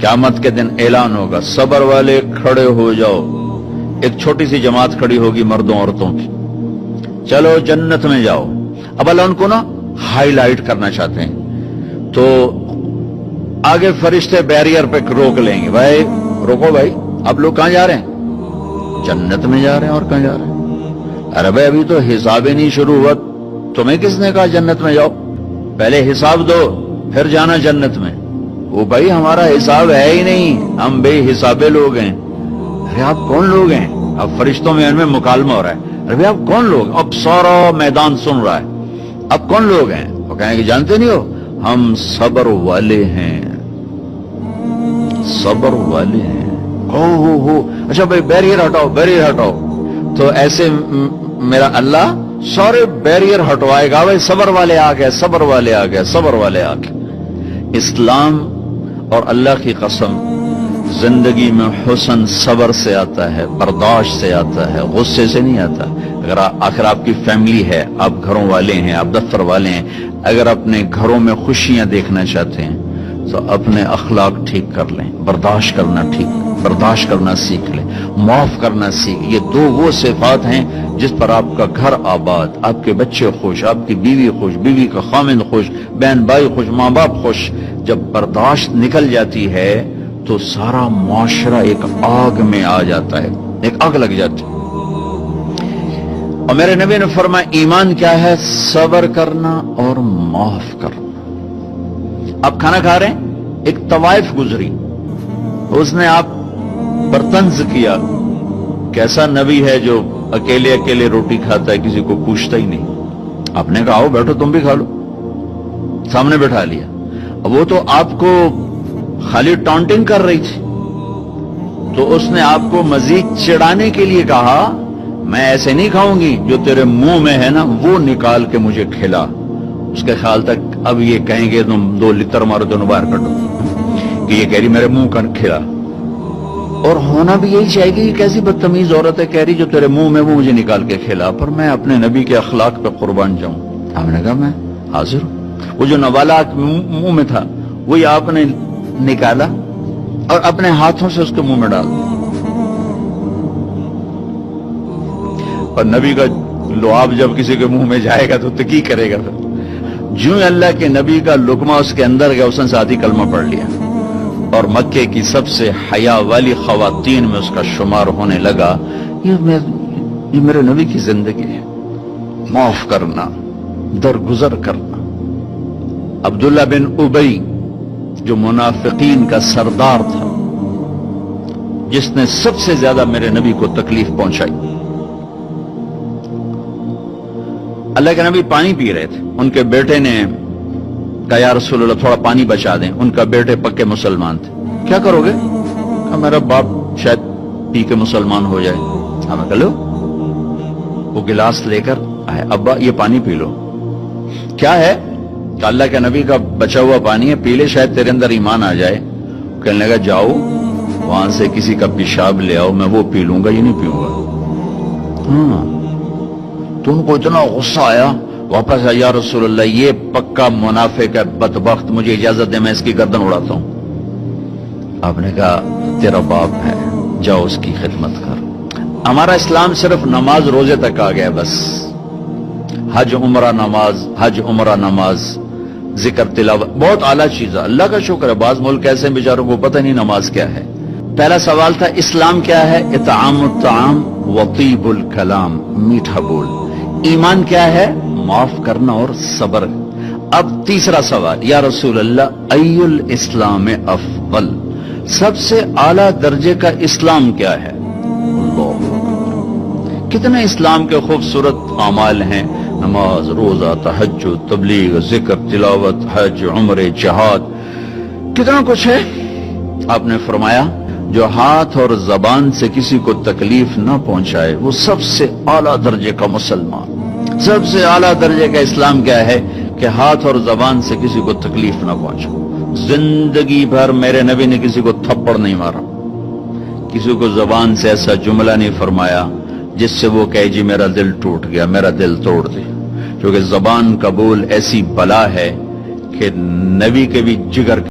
क़यामत के दिन ऐलान होगा, सब्र वाले खड़े हो जाओ। एक छोटी सी जमात खड़ी होगी मर्दों औरतों की, चलो जन्नत में जाओ। अब अल्लाह उनको ना हाईलाइट करना चाहते हैं, तो आगे फरिश्ते बैरियर पे रोक लेंगे, भाई रोको भाई, आप लोग कहां जा रहे हैं? जन्नत में जा रहे हैं। और कहां जा रहे हैं? अरे भाई अभी तो हिसाब ही नहीं शुरू हुआ, तुम्हें किसने कहा जन्नत में जाओ? पहले हिसाब दो फिर जाना जन्नत में। वो भाई हमारा हिसाब है ही नहीं, हम बेहिसाबे लोग हैं। अरे आप कौन लोग हैं? अब फरिश्तों में इनमें मुकालमा हो रहा है, अरे भाई आप कौन लोग? अब सारा मैदान सुन रहा है, अब कौन लोग हैं? वो कहेंगे जानते नहीं हो, हम सब्र वाले हैं, सब्र वाले हैं। हो अच्छा भाई बैरियर हटाओ, बैरियर हटाओ। तो ऐसे मेरा अल्लाह सारे बैरियर हटवाएगा, भाई सब्र वाले आ गए, सब्र वाले आ गए, सब्र वाले आ गए। इस्लाम और अल्लाह की कसम, जिंदगी में हुस्न सब्र से आता है, बर्दाश्त से आता है, गुस्से से नहीं आता। अगर आखिर आपकी फैमिली है, आप घरों वाले हैं, आप दफ्तर वाले हैं, अगर अपने घरों में खुशियां देखना चाहते हैं तो अपने अखलाक ठीक कर लें, बर्दाश्त करना सीख लें, माफ करना सीख। ये दो वो सिफात हैं जिस पर आपका घर आबाद, आपके बच्चे खुश, आपकी बीवी खुश, बीवी का खामिद खुश, बहन भाई खुश, माँ बाप खुश। जब बर्दाश्त निकल जाती है तो सारा मुआशरा एक आग में आ जाता है, एक आग लग जाती है। और मेरे नबी ने फरमाया ईमान क्या है? सब्र करना और माफ करना। आप खाना खा रहे हैं, एक तवाइफ गुजरी, उसने आप पर तंज किया, कैसा नबी है जो अकेले अकेले रोटी खाता है, किसी को पूछता ही नहीं। आपने कहा आओ बैठो तुम भी खा लो, सामने बैठा लिया। अब वो तो आपको खाली टॉन्टिंग कर रही थी, तो उसने आपको मजीद चिढ़ाने के लिए कहा मैं ऐसे नहीं खाऊंगी, जो तेरे मुंह में है ना वो निकाल के मुझे खिला। उसके ख्याल तक अब ये कहेंगे तुम 2 लितर मारो दोनों बाहर कटो, कि ये कह रही मेरे मुंह का खिला। और होना भी यही चाहेगी कि कैसी बदतमीज औरत है, कह रही जो तेरे मुंह में वो मुझे निकाल के खिला। पर मैं अपने नबी के अखलाक पे कुर्बान जाऊं। हमने कहा मैं हाजिर हूं। वो जो नवाला मुंह में था वही आपने निकाला और अपने हाथों से उसके मुंह में डाल दिया। और नबी का लुआब जब किसी के मुंह में जाएगा तो की करेगा? फिर जो अल्लाह के नबी का लुकमा उसके अंदर गया, उसने साथ ही कलमा पढ़ लिया और मक्के की सबसे हया वाली खवातीन में उसका शुमार होने लगा। ये मेरे नबी की जिंदगी है, माफ करना, दरगुजर करना। अब्दुल्ला बिन उबई जो मुनाफिकीन का सरदार था, जिसने सबसे ज्यादा मेरे नबी को तकलीफ पहुंचाई। अल्लाह के नबी पानी पी रहे थे, उनके बेटे ने कहा या रसूल अल्लाह थोड़ा पानी बचा दें। उनका बेटे पक्के मुसलमान थे। क्या करोगे? कहा मेरा बाप शायद पी के मुसलमान हो जाए। हमें कह लो, वो गिलास लेकर आए, अब्बा ये पानी पी लो। क्या है? कि अल्लाह के नबी का बचा हुआ पानी है, पी ले, शायद तेरे अंदर ईमान आ जाए। कहने लगा जाओ वहां से किसी का पेशाब ले आओ, मैं वो पी लूंगा, ये नहीं पीऊंगा। तुमको इतना गुस्सा आया, वापस आया, या रसूल अल्लाह ये पक्का मुनाफिक है, बदबख्त, मुझे इजाजत दे मैं इसकी गर्दन उड़ाता हूं। आपने कहा तेरा बाप है, जाओ उसकी खिदमत कर। हमारा इस्लाम सिर्फ नमाज रोजे तक आ गया, बस हज उमरा नमाज, हज उमरा नमाज, जिक्र तिलावत, बहुत आला चीज है, अल्लाह का शुक्र है। बाज मुल्क ऐसे बेचारों को पता नहीं नमाज क्या है। पहला सवाल था इस्लाम क्या है? इतामुत ताम व तीबुल कलाम, मीठा बोल। ईमान क्या है? माफ करना और सब्र। अब तीसरा सवाल, या रसूल अल्लाह अय्युल इस्लाम अफजल, सबसे आला दर्जे का इस्लाम क्या है? कितने इस्लाम के खूबसूरत अमाल हैं, नमाज, रोजा, तहज्जुद, तबलीग, जिक्र, तिलावत, हज, उम्रे, जिहाद, कितना कुछ है। आपने फरमाया जो हाथ और जबान से किसी को तकलीफ न पहुंचाए वो सबसे आला दर्जे का मुसलमान। सबसे आला दर्जे का इस्लाम क्या है? कि हाथ और जबान से किसी को तकलीफ न पहुंचाए। जिंदगी भर मेरे नबी ने किसी को थप्पड़ नहीं मारा, किसी को जबान से ऐसा जुमला नहीं फरमाया जिससे वो कहे जी मेरा दिल टूट गया, मेरा दिल तोड़ दे। क्योंकि जबान का बोल ऐसी बला है कि नबी के भी जिगर